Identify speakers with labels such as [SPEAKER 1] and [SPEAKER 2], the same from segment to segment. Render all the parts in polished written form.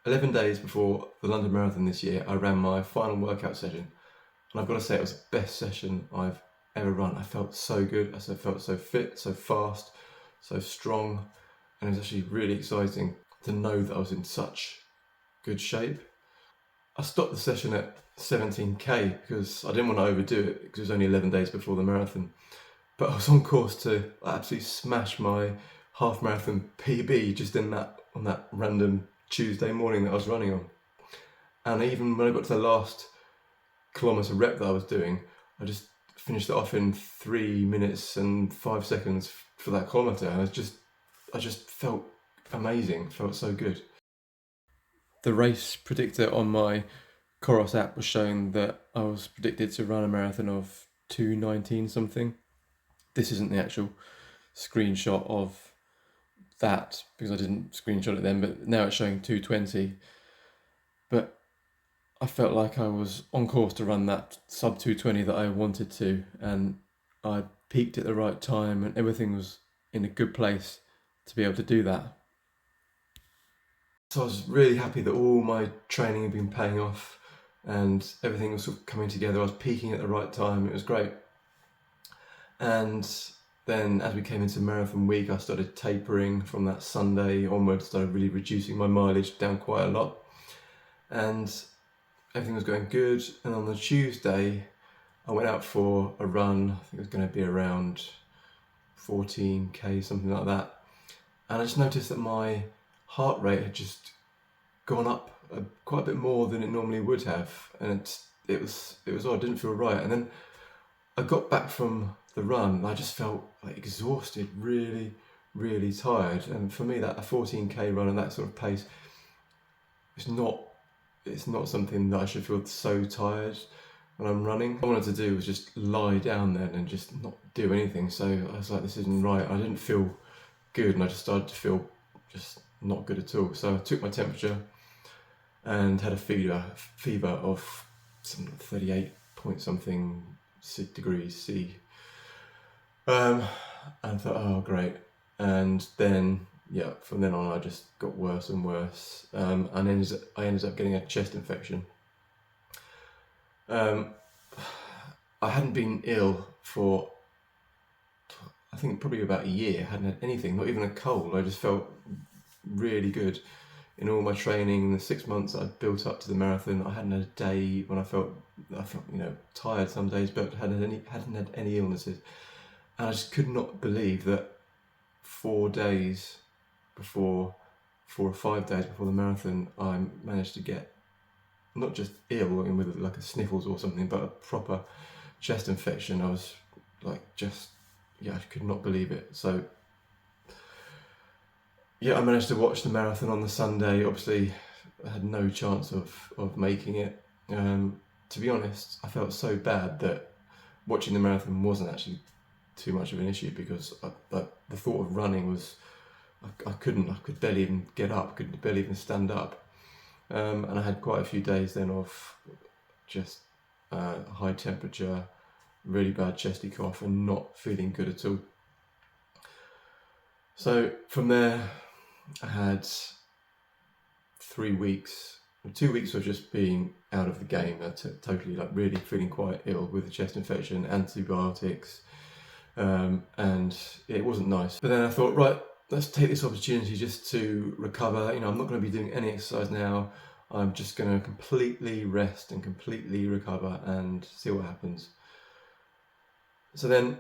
[SPEAKER 1] 11 days before the London Marathon this year, I ran my final workout session. And I've got to say, it was the best session I've ever run. I felt so good. I felt so fit, so fast, so strong. And it was actually really exciting to know that I was in such good shape. I stopped the session at 17k because I didn't want to overdo it because it was only 11 days before the marathon. But I was on course to absolutely smash my half marathon PB just on that random Tuesday morning that I was running on. And even when I got to the last kilometre rep that I was doing, I just finished it off in 3 minutes and 5 seconds for that kilometre. And I just felt amazing, felt so good. The race predictor on my Coros app was showing that I was predicted to run a marathon of 2:19 something. This isn't the actual screenshot of that because I didn't screenshot it then, but now it's showing 2:20. But I felt like I was on course to run that sub 2:20 that I wanted to, and I peaked at the right time and everything was in a good place to be able to do that. So I was really happy that all my training had been paying off and everything was sort of coming together. I was peaking at the right time. It was great. And then as we came into marathon week, I started tapering from that Sunday onwards, started really reducing my mileage down quite a lot. And everything was going good. And on the Tuesday, I went out for a run. I think it was going to be around 14k, something like that. And I just noticed that my heart rate had just gone up quite a bit more than it normally would have. And it was odd, it didn't feel right. And then I got back from the run and I just felt like exhausted, really, really tired. And for me, that a 14k run and that sort of pace, it's not something that I should feel so tired when I'm running. What I wanted to do was just lie down then and just not do anything. So I was like, this isn't right. I didn't feel good and I just started to feel just not good at all. So I took my temperature and had a fever of some 38 point something degrees C. And I thought, oh great. And then from then on I just got worse and worse. And I ended up getting a chest infection. I hadn't been ill for I think probably about a year. I hadn't had anything, not even a cold. I just felt really good in all my training. In the 6 months that I'd built up to the marathon, I hadn't had a day when I felt tired some days, but hadn't had any illnesses. And I just could not believe that 4 days before, 4 or 5 days before the marathon, I managed to get not just ill with like a sniffles or something, but a proper chest infection. I was like I could not believe it. So I managed to watch the marathon on the Sunday. Obviously I had no chance of making it. To be honest, I felt so bad that watching the marathon wasn't actually too much of an issue because the thought of running was, I could barely even get up, could barely even stand up. And I had quite a few days then of just high temperature, really bad chesty cough and not feeling good at all. So from there I had 3 weeks, 2 weeks of just being out of the game, totally like really feeling quite ill with a chest infection, antibiotics, and it wasn't nice. But then I thought, right, let's take this opportunity just to recover. I'm not going to be doing any exercise now. I'm just going to completely rest and completely recover and see what happens. So then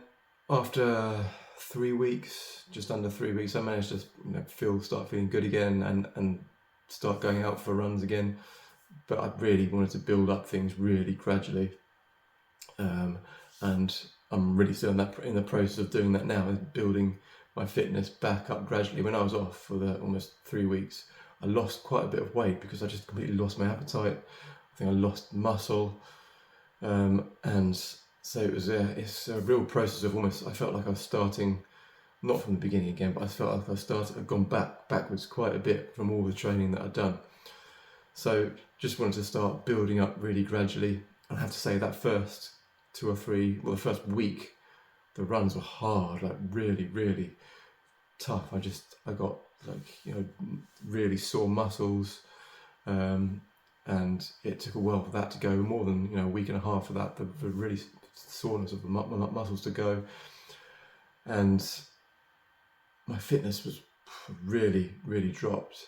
[SPEAKER 1] after 3 weeks, just under 3 weeks, I managed to start feeling good again and start going out for runs again. But I really wanted to build up things really gradually. And I'm really still in the process of doing that now, building my fitness back up gradually. When I was off for the almost 3 weeks, I lost quite a bit of weight because I just completely lost my appetite. I think I lost muscle. And so it's a real process of I felt like I was starting, not from the beginning again, but I felt like I'd gone backwards quite a bit from all the training that I'd done. So just wanted to start building up really gradually. I have to say that first 2 or 3, the first week, the runs were hard, like really, really tough. I got really sore muscles. and it took a while for that to go, more than a week and a half for that, the really soreness of the muscles to go, and my fitness was really dropped.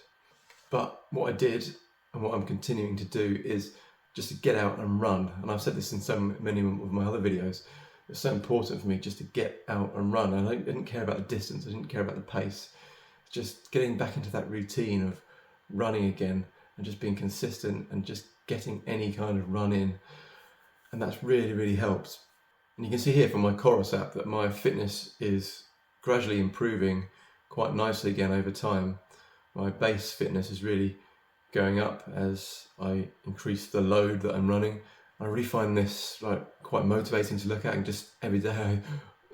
[SPEAKER 1] But what I did, and what I'm continuing to do, is just to get out and run. And I've said this in so many of my other videos. It's so important for me just to get out and run. And I didn't care about the distance, I didn't care about the pace. Just getting back into that routine of running again and just being consistent and just getting any kind of run in. And that's really helped. And you can see here from my Chorus app that my fitness is gradually improving quite nicely again over time. My base fitness is really going up as I increase the load that I'm running. I really find this quite motivating to look at, and just every day I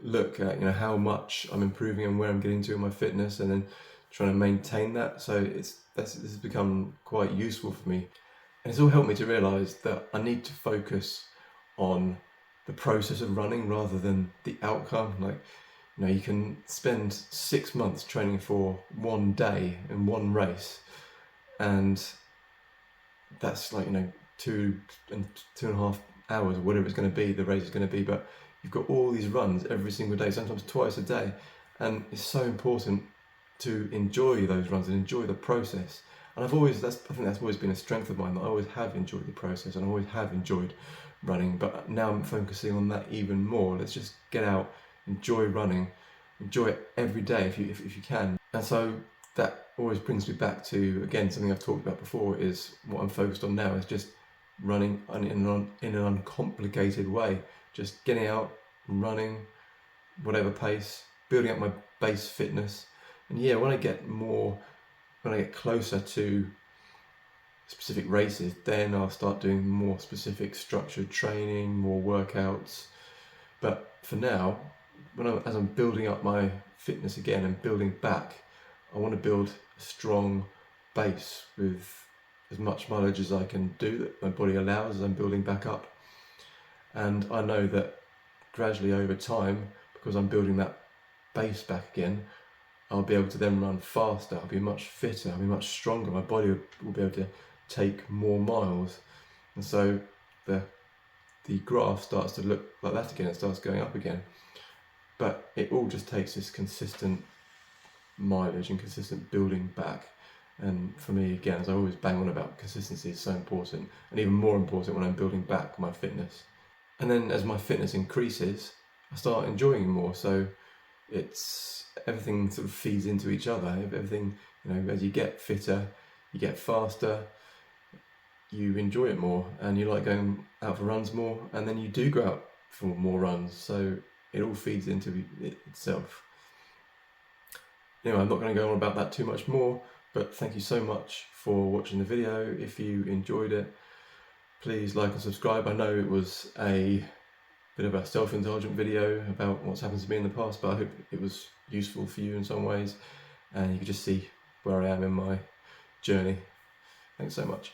[SPEAKER 1] look at how much I'm improving and where I'm getting to in my fitness, and then trying to maintain that. So this has become quite useful for me, and it's all helped me to realise that I need to focus on the process of running rather than the outcome. You can spend 6 months training for one day in one race, and that's 2.5 hours or whatever it's going to be, the race is going to be, but you've got all these runs every single day, sometimes twice a day, and it's so important to enjoy those runs and enjoy the process. And I think that's always been a strength of mine, that I always have enjoyed the process and I always have enjoyed running, but now I'm focusing on that even more. Let's just get out, enjoy running, enjoy it every day if you can. And so that always brings me back to, again, something I've talked about before, is what I'm focused on now is just running in an uncomplicated way, just getting out and running, whatever pace, building up my base fitness. And when I get closer to specific races, then I'll start doing more specific structured training, more workouts. But for now, as I'm building up my fitness again and building back, I want to build a strong base with as much mileage as I can do, that my body allows, as I'm building back up. And I know that gradually over time, because I'm building that base back again, I'll be able to then run faster, I'll be much fitter, I'll be much stronger, my body will be able to take more miles. And so the graph starts to look like that again, it starts going up again. But it all just takes this consistent mileage and consistent building back. And for me, again, as I always bang on about, consistency is so important, and even more important when I'm building back my fitness. And then as my fitness increases, I start enjoying more. So everything sort of feeds into each other. Everything, as you get fitter, you get faster, you enjoy it more, and you like going out for runs more, and then you do go out for more runs. So it all feeds into itself. Anyway, I'm not going to go on about that too much more, but thank you so much for watching the video. If you enjoyed it, please like and subscribe. I know it was a bit of a self-indulgent video about what's happened to me in the past, but I hope it was useful for you in some ways, and you could just see where I am in my journey. Thanks so much.